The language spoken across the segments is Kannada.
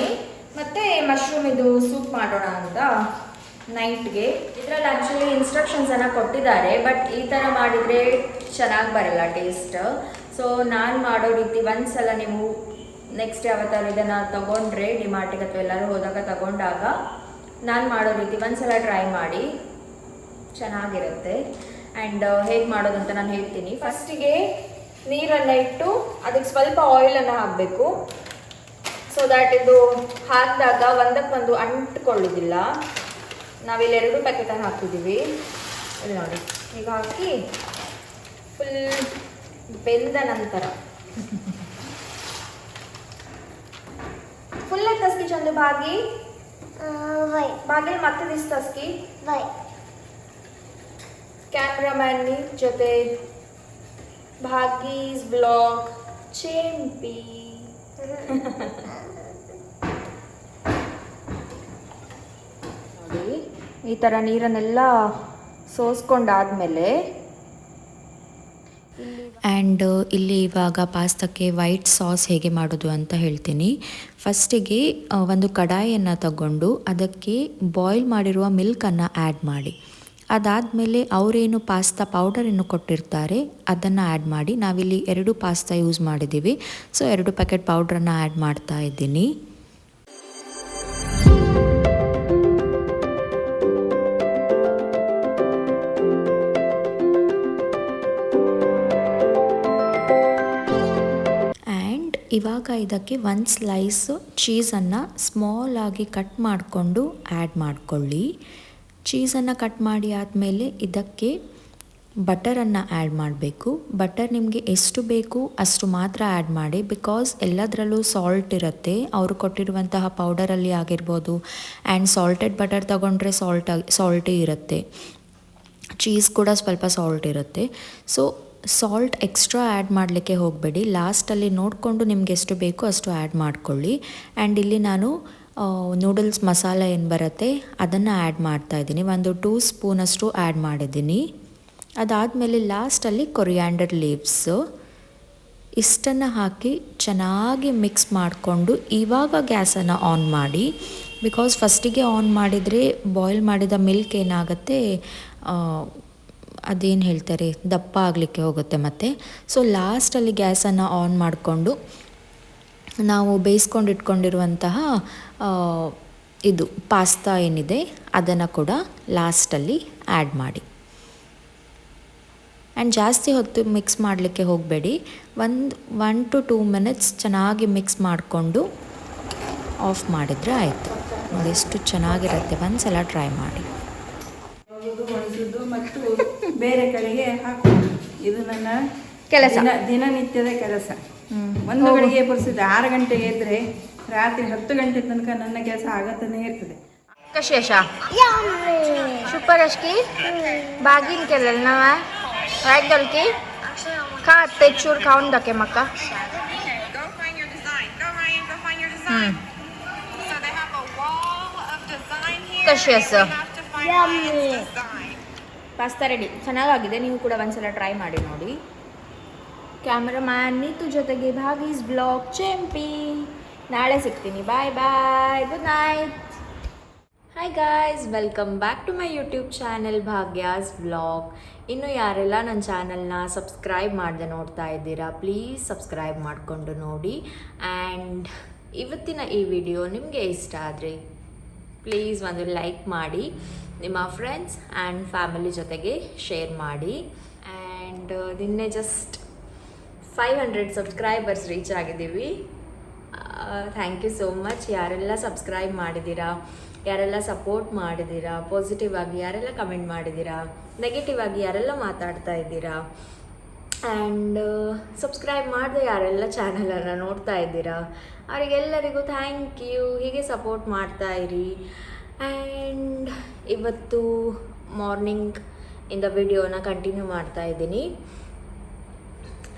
ಬಿರಿಯಾನಿ ಮತ್ತು ಮಶ್ರೂಮ್ ಇದು ಸೂಪ್ ಮಾಡೋಣ ಅಂತ ನೈಟ್ಗೆ. ಇದರಲ್ಲಿ ಆ್ಯಕ್ಚುಲಿ ಇನ್ಸ್ಟ್ರಕ್ಷನ್ಸನ್ನು ಕೊಟ್ಟಿದ್ದಾರೆ, ಬಟ್ ಈ ಥರ ಮಾಡಿದರೆ ಚೆನ್ನಾಗಿ ಬರಲ್ಲ ಟೇಸ್ಟ್. ಸೊ ನಾನು ಮಾಡೋ ರೀತಿ ಒಂದ್ಸಲ ನೀವು ನೆಕ್ಸ್ಟ್ ಯಾವತ್ತಾರು ಇದನ್ನು ತೊಗೊಂಡ್ರೆ ಡಿಮಾರ್ಟಿಗೆ ಅಥವಾ ಎಲ್ಲರೂ ಹೋದಾಗ ತಗೊಂಡಾಗ ನಾನು ಮಾಡೋ ರೀತಿ ಒಂದ್ಸಲ ಟ್ರೈ ಮಾಡಿ, ಚೆನ್ನಾಗಿರುತ್ತೆ. ಆ್ಯಂಡ್ ಹೇಗೆ ಮಾಡೋದಂತ ನಾನು ಹೇಳ್ತೀನಿ. ಫಸ್ಟಿಗೆ ನೀರನ್ನು ಇಟ್ಟು ಅದಕ್ಕೆ ಸ್ವಲ್ಪ ಆಯಿಲನ್ನು ಹಾಕಬೇಕು. ಸೊ ದ್ಯಾಟ್ ಇದು ಹಾಕಿದಾಗ ಒಂದಕ್ಕೊಂದು ಅಂಟ್ಕೊಳ್ಳೋದಿಲ್ಲ. ನಾವಿಲ್ಲಿ 2 ಪ್ಯಾಕೆಟನ್ನು ಹಾಕ್ತಿದ್ದೀವಿ. ಇಲ್ಲಿ ನೋಡಿ, ಈಗ ಹಾಕಿ ಫುಲ್ ಬೆಂದ ನಂತರ ಫುಲ್ ತಸ್ಕಿ ಚಂದು ಬಾಗಿ ಬಾಗಿಲು ಮತ್ತೆ ದಿಸ್ ತಸ್ಕಿ ಕ್ಯಾಮ್ರಾಮ್ಯಾನ್ ಜೊತೆ ಭಾಗೀಸ್ ಬ್ಲಾಗ್ ಚೆಂಪಿ. ನೋಡಿ, ಈ ಥರ ನೀರನ್ನೆಲ್ಲ ಸೋಸ್ಕೊಂಡಾದ್ಮೇಲೆ ಆ್ಯಂಡ್ ಇಲ್ಲಿ ಇವಾಗ ಪಾಸ್ತಕ್ಕೆ ವೈಟ್ ಸಾಸ್ ಹೇಗೆ ಮಾಡೋದು ಅಂತ ಹೇಳ್ತೀನಿ. ಫಸ್ಟಿಗೆ ಒಂದು ಕಡಾಯಿಯನ್ನು ತಗೊಂಡು ಅದಕ್ಕೆ ಬಾಯ್ಲ್ ಮಾಡಿರುವ ಮಿಲ್ಕನ್ನು ಆ್ಯಡ್ ಮಾಡಿ. ಅದಾದಮೇಲೆ ಅವರೇನು ಪಾಸ್ತಾ ಪೌಡರನ್ನು ಕೊಟ್ಟಿರ್ತಾರೆ ಅದನ್ನು ಆ್ಯಡ್ ಮಾಡಿ. ನಾವಿಲ್ಲಿ 2 ಪಾಸ್ತಾ ಯೂಸ್ ಮಾಡಿದ್ದೀವಿ, ಸೊ 2 ಪ್ಯಾಕೆಟ್ ಪೌಡ್ರನ್ನು ಆ್ಯಡ್ ಮಾಡ್ತಾ ಇದ್ದೀನಿ. ಆ್ಯಂಡ್ ಇವಾಗ ಇದಕ್ಕೆ 1 ಸ್ಲೈಸ್ ಚೀಸನ್ನು ಸ್ಮಾಲ್ ಆಗಿ ಕಟ್ ಮಾಡಿಕೊಂಡು ಆ್ಯಡ್ ಮಾಡಿಕೊಳ್ಳಿ. ಚೀಸನ್ನು ಕಟ್ ಮಾಡಿ ಆದಮೇಲೆ ಇದಕ್ಕೆ ಬಟರನ್ನು ಆ್ಯಡ್ ಮಾಡಬೇಕು. ಬಟರ್ ನಿಮಗೆ ಎಷ್ಟು ಬೇಕು ಅಷ್ಟು ಮಾತ್ರ ಆ್ಯಡ್ ಮಾಡಿ, ಬಿಕಾಸ್ ಎಲ್ಲದರಲ್ಲೂ ಸಾಲ್ಟ್ ಇರುತ್ತೆ. ಅವರು ಕೊಟ್ಟಿರುವಂತಹ ಪೌಡರಲ್ಲಿ ಆಗಿರ್ಬೋದು. ಆ್ಯಂಡ್ ಸಾಲ್ಟೆಡ್ ಬಟರ್ ತೊಗೊಂಡ್ರೆ ಸಾಲ್ಟಿ ಇರುತ್ತೆ, ಚೀಸ್ ಕೂಡ ಸ್ವಲ್ಪ ಸಾಲ್ಟ್ ಇರುತ್ತೆ. ಸೊ ಸಾಲ್ಟ್ ಎಕ್ಸ್ಟ್ರಾ ಆ್ಯಡ್ ಮಾಡಲಿಕ್ಕೆ ಹೋಗಬೇಡಿ. ಲಾಸ್ಟಲ್ಲಿ ನೋಡಿಕೊಂಡು ನಿಮ್ಗೆ ಎಷ್ಟು ಬೇಕೋ ಅಷ್ಟು ಆ್ಯಡ್ ಮಾಡ್ಕೊಳ್ಳಿ. ಆ್ಯಂಡ್ ಇಲ್ಲಿ ನಾನು ನೂಡಲ್ಸ್ ಮಸಾಲ ಏನು ಬರುತ್ತೆ ಅದನ್ನು ಆ್ಯಡ್ ಮಾಡ್ತಾಯಿದ್ದೀನಿ. 2 ಸ್ಪೂನಷ್ಟು ಆ್ಯಡ್ ಮಾಡಿದ್ದೀನಿ. ಅದಾದಮೇಲೆ ಲಾಸ್ಟಲ್ಲಿ ಕೊರಿಯಾಂಡರ್ ಲೀವ್ಸು ಇಷ್ಟನ್ನು ಹಾಕಿ ಚೆನ್ನಾಗಿ ಮಿಕ್ಸ್ ಮಾಡಿಕೊಂಡು ಇವಾಗ ಗ್ಯಾಸನ್ನು ಆನ್ ಮಾಡಿ. ಬಿಕಾಸ್ ಫಸ್ಟಿಗೆ ಆನ್ ಮಾಡಿದರೆ ಬಾಯ್ಲ್ ಮಾಡಿದ ಮಿಲ್ಕ್ ಏನಾಗುತ್ತೆ, ಅದೇನು ಹೇಳ್ತಾರೆ, ದಪ್ಪ ಆಗಲಿಕ್ಕೆ ಹೋಗುತ್ತೆ ಮತ್ತೆ. ಸೊ ಲಾಸ್ಟಲ್ಲಿ ಗ್ಯಾಸನ್ನು ಆನ್ ಮಾಡಿಕೊಂಡು ನಾವು ಬೇಯಿಸ್ಕೊಂಡು ಇಟ್ಕೊಂಡಿರುವಂತಹ ಇದು ಪಾಸ್ತಾ ಏನಿದೆ ಅದನ್ನು ಕೂಡ ಲಾಸ್ಟಲ್ಲಿ ಆ್ಯಡ್ ಮಾಡಿ. ಆ್ಯಂಡ್ ಜಾಸ್ತಿ ಹೊತ್ತು ಮಿಕ್ಸ್ ಮಾಡಲಿಕ್ಕೆ ಹೋಗಬೇಡಿ. 1 to 2 ಮಿನಿಟ್ಸ್ ಚೆನ್ನಾಗಿ ಮಿಕ್ಸ್ ಮಾಡಿಕೊಂಡು ಆಫ್ ಮಾಡಿದರೆ ಆಯಿತು. ನೋಡಿ ಎಷ್ಟು ಚೆನ್ನಾಗಿರುತ್ತೆ, ಒಂದ್ಸಲ ಟ್ರೈ ಮಾಡಿ. ಮತ್ತು ಬೇರೆ ಕಡೆಗೆ ಹಾಕೋದು ಇದು ನನ್ನ ಕೆಲಸ, ದಿನನಿತ್ಯದ ಕೆಲಸ. ಒಂದು ಗಳಿಗೆ ಪರಿಸ್ಥಿತಿ 6 ಗಂಟೆಗೆ ಎದ್ರೆ ರಾತ್ರಿ 10 ಗಂಟೆ ತನಕ ನನ್ನ ಕೆಲಸ ಆಗತ್ತನೇ ಇರ್ತದೆ. कशी अशा सुपर अशकी बागीन केलेलं ना राईट गल की खा ते चूर खाऊन दाखे मका. कशी असं ಪಾಸ್ತಾ ರೆಡಿ, ಚೆನ್ನಾಗಿದೆ. ನೀವು ಕೂಡ ಒಂದ್ಸಲ ಟ್ರೈ ಮಾಡಿ ನೋಡಿ. ಕ್ಯಾಮ್ರಾಮ್ಯಾನ್ ನೀತು ಜೊತೆಗೆ ಭಾಗೀಸ್ ಬ್ಲಾಗ್ ಚೆಂಪಿ. ನಾಳೆ ಸಿಗ್ತೀನಿ. Bye bye, good night. Hi guys, welcome back to my YouTube channel Bhagya's vlog. ಇನ್ನು ಯಾರೆಲ್ಲ ನನ್ನ ಚಾನಲ್ನ ಸಬ್ಸ್ಕ್ರೈಬ್ ಮಾಡದೆ ನೋಡ್ತಾ ಇದ್ದೀರಾ, ಪ್ಲೀಸ್ ಸಬ್ಸ್ಕ್ರೈಬ್ ಮಾಡಿಕೊಂಡು ನೋಡಿ. ಆ್ಯಂಡ್ ಇವತ್ತಿನ ಈ ವಿಡಿಯೋ ನಿಮಗೆ ಇಷ್ಟ ಆದರೆ ಪ್ಲೀಸ್ ಒಂದು ಲೈಕ್ ಮಾಡಿ, ನಿಮ್ಮ ಫ್ರೆಂಡ್ಸ್ ಆ್ಯಂಡ್ ಫ್ಯಾಮಿಲಿ ಜೊತೆಗೆ ಶೇರ್ ಮಾಡಿ. ಆ್ಯಂಡ್ ನಿನ್ನೆ ಜಸ್ಟ್ 500 ಸಬ್ಸ್ಕ್ರೈಬರ್ಸ್ ರೀಚ್ ಆಗಿದ್ದೀವಿ. Thank you so much. ಯಾರೆಲ್ಲ ಸಬ್ಸ್ಕ್ರೈಬ್ ಮಾಡಿದ್ದೀರಾ, ಯಾರೆಲ್ಲ ಸಪೋರ್ಟ್ ಮಾಡಿದ್ದೀರಾ, ಪಾಸಿಟಿವ್ ಆಗಿ ಯಾರೆಲ್ಲ ಕಮೆಂಟ್ ಮಾಡಿದ್ದೀರಾ, ನೆಗೆಟಿವ್ ಆಗಿ ಯಾರೆಲ್ಲ ಮಾತಾಡ್ತಾ ಇದ್ದೀರಾ, ಆ್ಯಂಡ್ ಸಬ್ಸ್ಕ್ರೈಬ್ ಮಾಡದೆ ಯಾರೆಲ್ಲ ಚಾನಲನ್ನು ನೋಡ್ತಾ ಇದ್ದೀರಾ, ಅವರಿಗೆಲ್ಲರಿಗೂ ಥ್ಯಾಂಕ್ ಯು. ಹೀಗೆ ಸಪೋರ್ಟ್ ಮಾಡ್ತಾ ಇರಿ. ಆ್ಯಂಡ್ ಇವತ್ತು ಮಾರ್ನಿಂಗ್ ಇಂದ ವಿಡಿಯೋನ ಕಂಟಿನ್ಯೂ ಮಾಡ್ತಾ ಇದ್ದೀನಿ.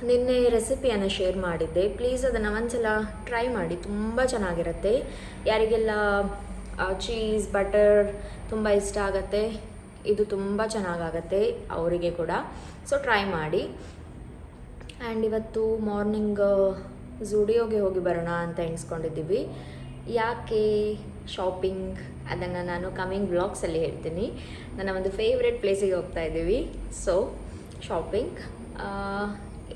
ನಿನ್ನೆ ರೆಸಿಪಿಯನ್ನು ಶೇರ್ ಮಾಡಿದ್ದೆ, ಪ್ಲೀಸ್ ಅದನ್ನು ಒಂದ್ಸಲ ಟ್ರೈ ಮಾಡಿ, ತುಂಬ ಚೆನ್ನಾಗಿರುತ್ತೆ. ಯಾರಿಗೆಲ್ಲ ಚೀಸ್ ಬಟರ್ ತುಂಬ ಇಷ್ಟ ಆಗುತ್ತೆ, ಇದು ತುಂಬ ಚೆನ್ನಾಗಾಗತ್ತೆ ಅವರಿಗೆ ಕೂಡ. ಸೊ ಟ್ರೈ ಮಾಡಿ. ಆ್ಯಂಡ್ ಇವತ್ತು ಮಾರ್ನಿಂಗ್ ಝುಡಿಯೋಗೆ ಹೋಗಿ ಬರೋಣ ಅಂತ ಎಣಿಸ್ಕೊಂಡಿದ್ದೀವಿ. ಯಾಕೆ ಶಾಪಿಂಗ್ ಅದನ್ನು ನಾನು ಕಮಿಂಗ್ ವ್ಲಾಗ್ಸಲ್ಲಿ ಹೇಳ್ತೀನಿ. ನನ್ನ ಒಂದು ಫೇವ್ರೆಟ್ ಪ್ಲೇಸಿಗೆ ಹೋಗ್ತಾ ಇದ್ದೀವಿ. ಸೊ ಶಾಪಿಂಗ್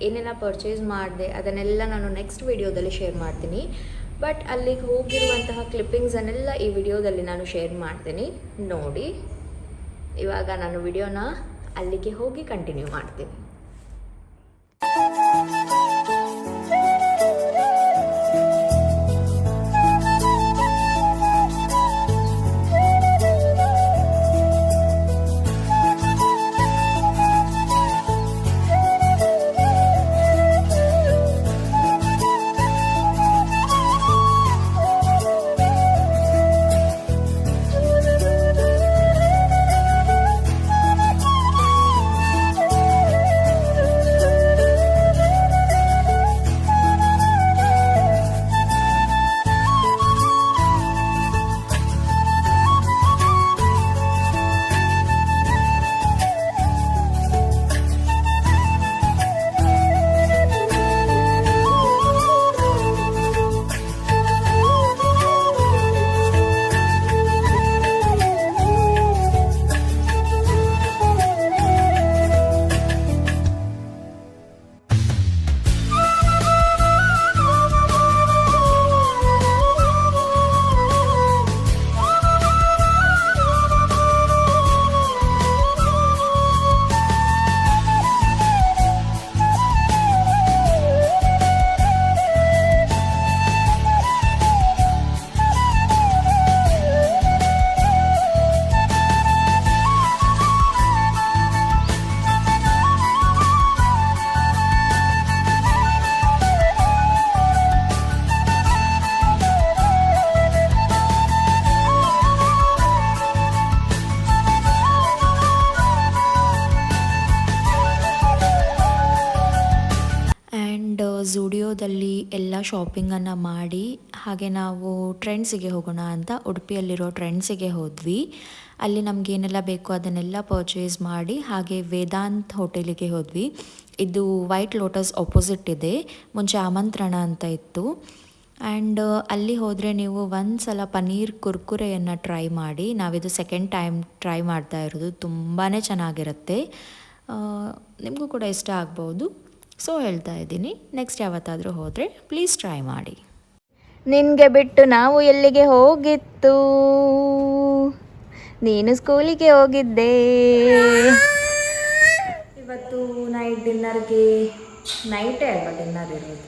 ಏನೆಲ್ಲ ಪರ್ಚೇಸ್ ಮಾಡಿದೆ ಅದನ್ನೆಲ್ಲ ನಾನು ನೆಕ್ಸ್ಟ್ ವಿಡಿಯೋದಲ್ಲಿ ಶೇರ್ ಮಾಡ್ತೀನಿ. ಬಟ್ ಅಲ್ಲಿಗೆ ಹೋಗಿರುವಂತಹ ಕ್ಲಿಪ್ಪಿಂಗ್ಸನ್ನೆಲ್ಲ ಈ ವಿಡಿಯೋದಲ್ಲಿ ನಾನು ಶೇರ್ ಮಾಡ್ತೀನಿ, ನೋಡಿ. ಇವಾಗ ನಾನು ವಿಡಿಯೋನ ಅಲ್ಲಿಗೆ ಹೋಗಿ ಕಂಟಿನ್ಯೂ ಮಾಡ್ತೀನಿ. ಝುಡಿಯೋದಲ್ಲಿ ಎಲ್ಲ ಶಾಪಿಂಗನ್ನು ಮಾಡಿ ಹಾಗೆ ನಾವು ಟ್ರೆಂಡ್ಸಿಗೆ ಹೋಗೋಣ ಅಂತ ಉಡುಪಿಯಲ್ಲಿರೋ ಟ್ರೆಂಡ್ಸಿಗೆ ಹೋದ್ವಿ. ಅಲ್ಲಿ ನಮಗೇನೆಲ್ಲ ಬೇಕೋ ಅದನ್ನೆಲ್ಲ ಪರ್ಚೇಸ್ ಮಾಡಿ ಹಾಗೆ ವೇದಾಂತ್ ಹೋಟೆಲಿಗೆ ಹೋದ್ವಿ. ಇದು ವೈಟ್ ಲೋಟಸ್ ಆಪೋಸಿಟ್ ಇದೆ, ಮುಂಚೆ ಆಮಂತ್ರಣ ಅಂತ ಇತ್ತು. ಆ್ಯಂಡ್ ಅಲ್ಲಿ ಹೋದರೆ ನೀವು ಒಂದು ಸಲ ಪನ್ನೀರ್ ಕುರ್ಕುರೆಯನ್ನು ಟ್ರೈ ಮಾಡಿ. ನಾವಿದು ಸೆಕೆಂಡ್ ಟೈಮ್ ಟ್ರೈ ಮಾಡ್ತಾ ಇರೋದು, ತುಂಬಾ ಚೆನ್ನಾಗಿರುತ್ತೆ, ನಿಮಗೂ ಕೂಡ ಇಷ್ಟ ಆಗ್ಬೋದು. ಸೊ ಹೇಳ್ತಾ ಇದ್ದೀನಿ, ನೆಕ್ಸ್ಟ್ ಯಾವತ್ತಾದರೂ ಹೋದರೆ ಪ್ಲೀಸ್ ಟ್ರೈ ಮಾಡಿ. ನಿನಗೆ ಬಿಟ್ಟು ನಾವು ಎಲ್ಲಿಗೆ ಹೋಗಿತ್ತು, ನೀನು ಸ್ಕೂಲಿಗೆ ಹೋಗಿದ್ದೆ. ಇವತ್ತು ನೈಟ್ ಡಿನ್ನರ್ಗೆ, ನೈಟೇ ಅಲ್ವಾ ಡಿನ್ನರ್ ಇರೋದು,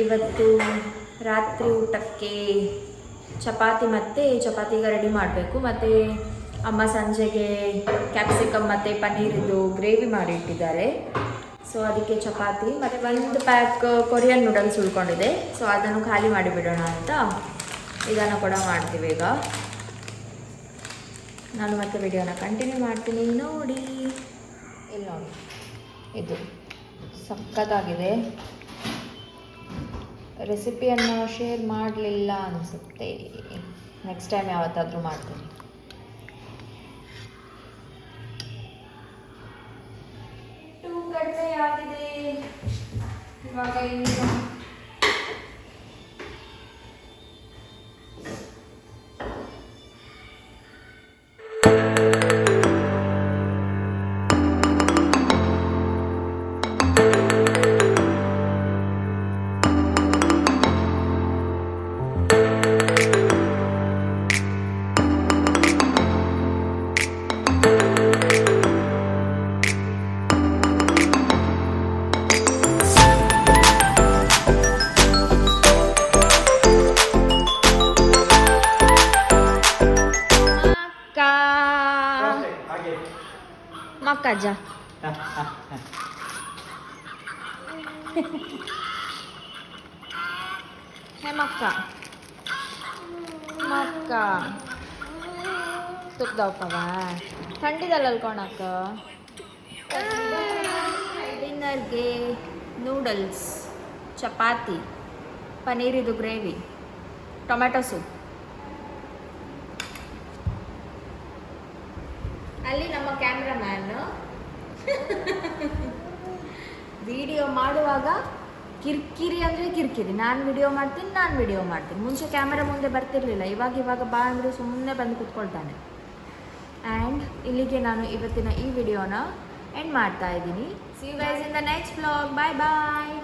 ಇವತ್ತು ರಾತ್ರಿ ಊಟಕ್ಕೆ ಚಪಾತಿ ಮತ್ತು ಚಪಾತಿಗೆ ರೆಡಿ ಮಾಡಬೇಕು. ಮತ್ತು ಅಮ್ಮ ಸಂಜೆಗೆ ಕ್ಯಾಪ್ಸಿಕಮ್ ಮತ್ತು ಪನ್ನೀರಿದ್ದು ಗ್ರೇವಿ ಮಾಡಿ ಇಟ್ಟಿದ್ದಾರೆ. ಸೊ ಅದಕ್ಕೆ ಚಪಾತಿ ಮತ್ತು ಒಂದು ಪ್ಯಾಕ್ ಕೊರಿಯನ್ ನೂಡಲ್ಸ್ ಉಳ್ಕೊಂಡಿದೆ. ಸೊ ಅದನ್ನು ಖಾಲಿ ಮಾಡಿಬಿಡೋಣ ಅಂತ ಇದನ್ನು ಕೂಡ ಮಾಡ್ತೀವಿ. ಈಗ ನಾನು ಮತ್ತೆ ವಿಡಿಯೋನ ಕಂಟಿನ್ಯೂ ಮಾಡ್ತೀನಿ, ನೋಡಿ. ಇಲ್ಲಿ ನೋಡಿ, ಇದು ಸಖತ್ತಾಗಿದೆ. ರೆಸಿಪಿಯನ್ನು ಶೇರ್ ಮಾಡಲಿಲ್ಲ ಅನಿಸುತ್ತೆ, ನೆಕ್ಸ್ಟ್ ಟೈಮ್ ಯಾವತ್ತಾದರೂ ಮಾಡ್ತೀನಿ. ಕಡಿಮೆ ಆಗಿದೆ ಇವಾಗ. ಏನು ಮಕ್ಕಜ್ಜ ಹೇ ಮಕ್ಕ ಮಕ್ಕ ತುಕ್ದವಪ್ಪವ ಥಂಡಿದಲ್ಲಿ ಅಲ್ಕೊಳಕ್ಕ. ಡಿನ್ನರ್ಗೆ ನೂಡಲ್ಸ್, ಚಪಾತಿ, ಪನ್ನೀರಿದು ಗ್ರೇವಿ, ಟೊಮೆಟೊ ಸೂಪ್. ಅಲ್ಲಿ ನಮ್ಮ ಕ್ಯಾಮ್ರಾಮ್ಯಾನ್ ವಿಡಿಯೋ ಮಾಡುವಾಗ ಕಿರಿಕಿರಿ ಅಂದರೆ ಕಿರಿಕಿರಿ. ನಾನು ವಿಡಿಯೋ ಮಾಡ್ತೀನಿ. ಮುಂಚೆ ಕ್ಯಾಮರಾ ಮುಂದೆ ಬರ್ತಿರ್ಲಿಲ್ಲ, ಇವಾಗ ಬಾ ಅಂದರೆ ಸುಮ್ಮನೆ ಬಂದು ಕೂತ್ಕೊಳ್ತಾನೆ. ಆ್ಯಂಡ್ ಇಲ್ಲಿಗೆ ನಾನು ಇವತ್ತಿನ ಈ ವಿಡಿಯೋನ ಎಂಡ್ ಮಾಡ್ತಾ ಇದ್ದೀನಿ. See you guys in the next vlog. Bye bye.